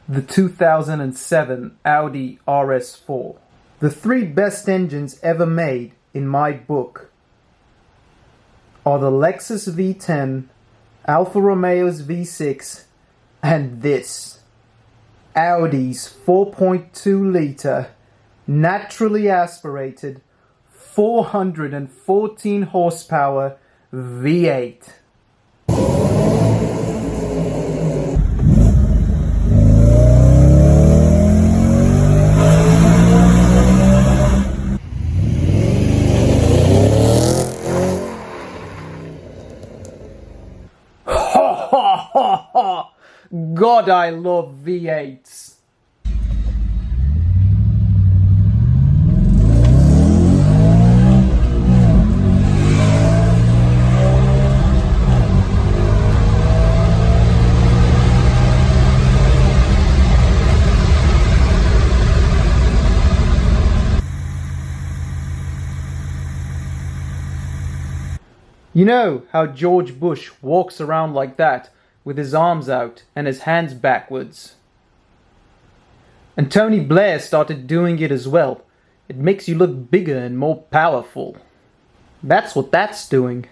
the 2007 Audi RS4. The three best engines ever made, in my book, are the Lexus V10, Alfa Romeo's V6, and this, Audi's 4.2-litre, naturally aspirated, 414 horsepower V8. God, I love V8s. You know how George Bush walks around like that, with his arms out and his hands backwards? And Tony Blair started doing it as well. It makes you look bigger and more powerful. That's what that's doing.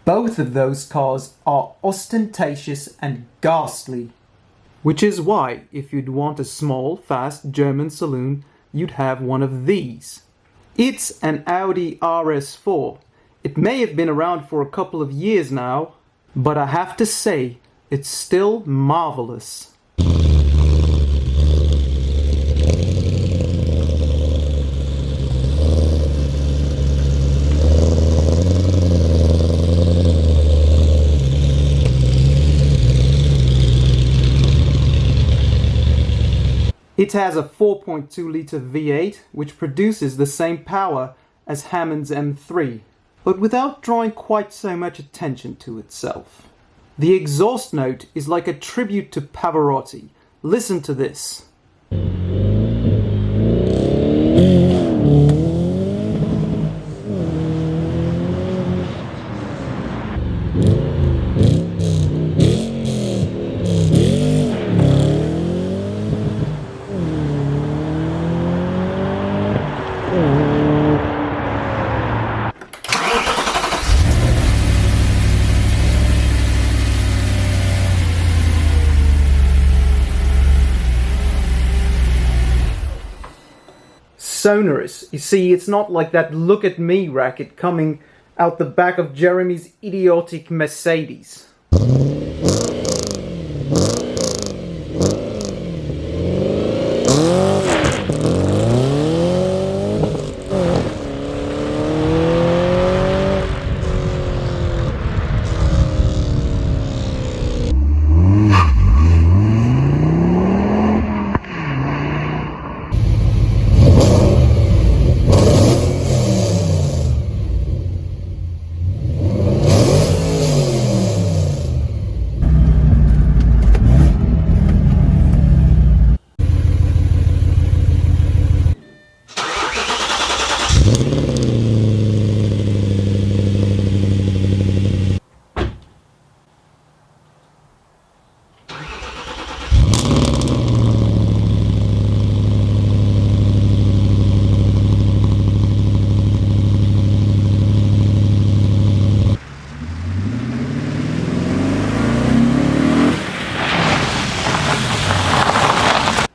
Both of those cars are ostentatious and ghastly. Which is why, if you'd want a small, fast German saloon, you'd have one of these. It's an Audi RS4. It may have been around for a couple of years now, but I have to say, it's still marvelous. It has a 4.2-litre V8, which produces the same power as Hammond's M3, but without drawing quite so much attention to itself. The exhaust note is like a tribute to Pavarotti. Listen to this. Sonorous. You see, it's not like that "look at me" racket coming out the back of Jeremy's idiotic Mercedes.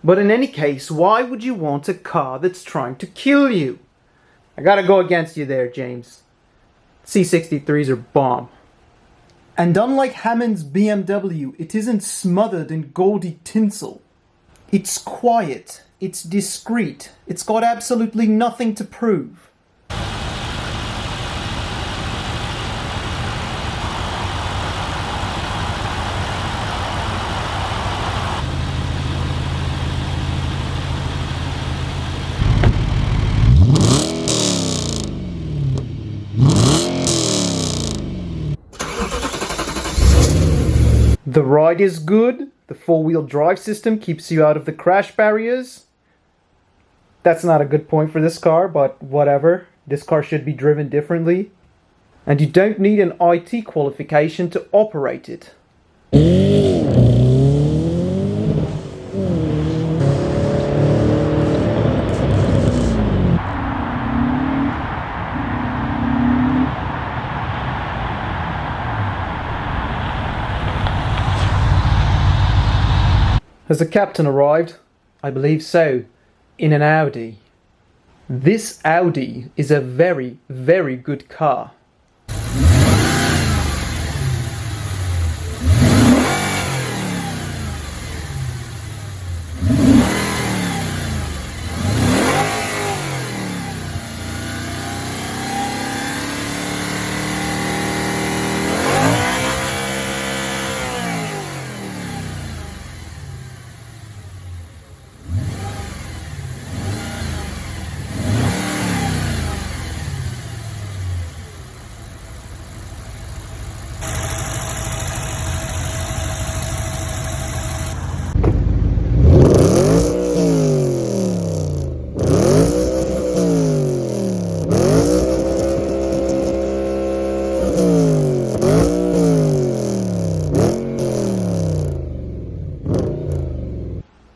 But in any case, why would you want a car that's trying to kill you? I gotta go against you there, James. C63s are bomb. And unlike Hammond's BMW, it isn't smothered in gaudy tinsel. It's quiet, it's discreet, it's got absolutely nothing to prove. The ride is good. The four-wheel drive system keeps you out of the crash barriers. That's not a good point for this car, but whatever. This car should be driven differently. And you don't need an IT qualification to operate it. Has the captain arrived? I believe so. In an Audi. This Audi is a very, very good car.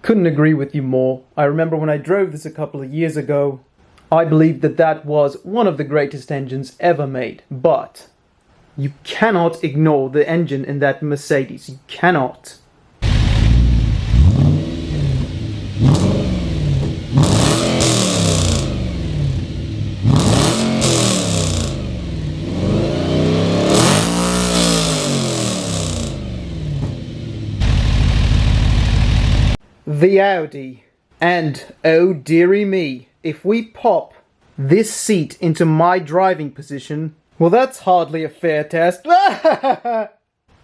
Couldn't agree with you more. I remember when I drove this a couple of years ago, I believed that that was one of the greatest engines ever made. But you cannot ignore the engine in that Mercedes. You cannot. The Audi. And oh dearie me, if we pop this seat into my driving position, well, that's hardly a fair test. Do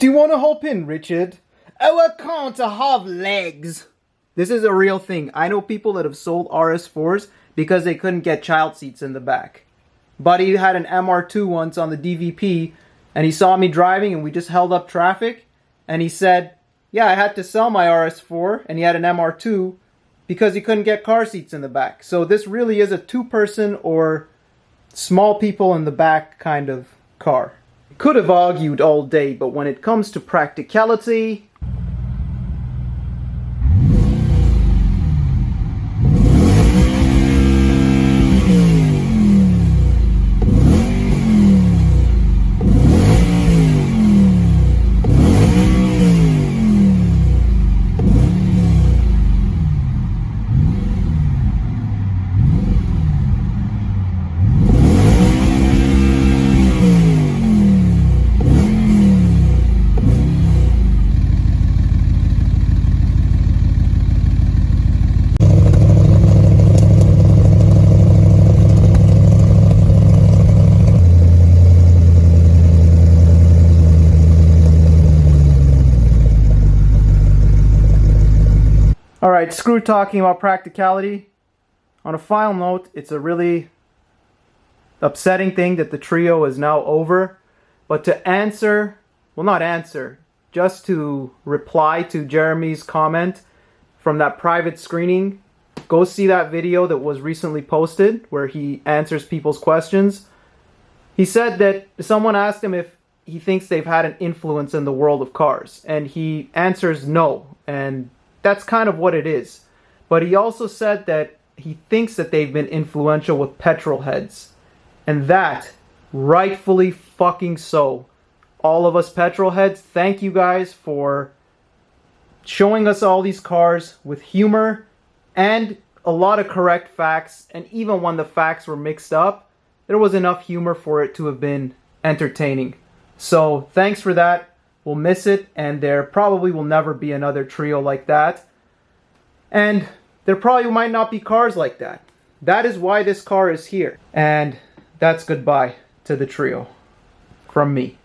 you want to hop in, Richard? Oh, I can't, I have legs. This is a real thing. I know people that have sold RS4s because they couldn't get child seats in the back. Buddy had an MR2 once on the DVP, and he saw me driving and we just held up traffic, and he said, yeah, I had to sell my RS4, and he had an MR2 because he couldn't get car seats in the back. So this really is a two-person or small people in the back kind of car. Could have argued all day, but when it comes to practicality, alright, screw talking about practicality. On a final note, it's a really upsetting thing that the trio is now over. But to answer, well, not answer, just to reply to Jeremy's comment from that private screening, go see that video that was recently posted where he answers people's questions. He said that someone asked him if he thinks they've had an influence in the world of cars, and he answers no, and that's kind of what it is. But he also said that he thinks that they've been influential with petrol heads. And that, rightfully fucking so. All of us petrol heads, thank you guys for showing us all these cars with humor and a lot of correct facts. And even when the facts were mixed up, there was enough humor for it to have been entertaining. So thanks for that. We'll miss it, and there probably will never be another trio like that. And there probably might not be cars like that. That is why this car is here. And that's goodbye to the trio. From me.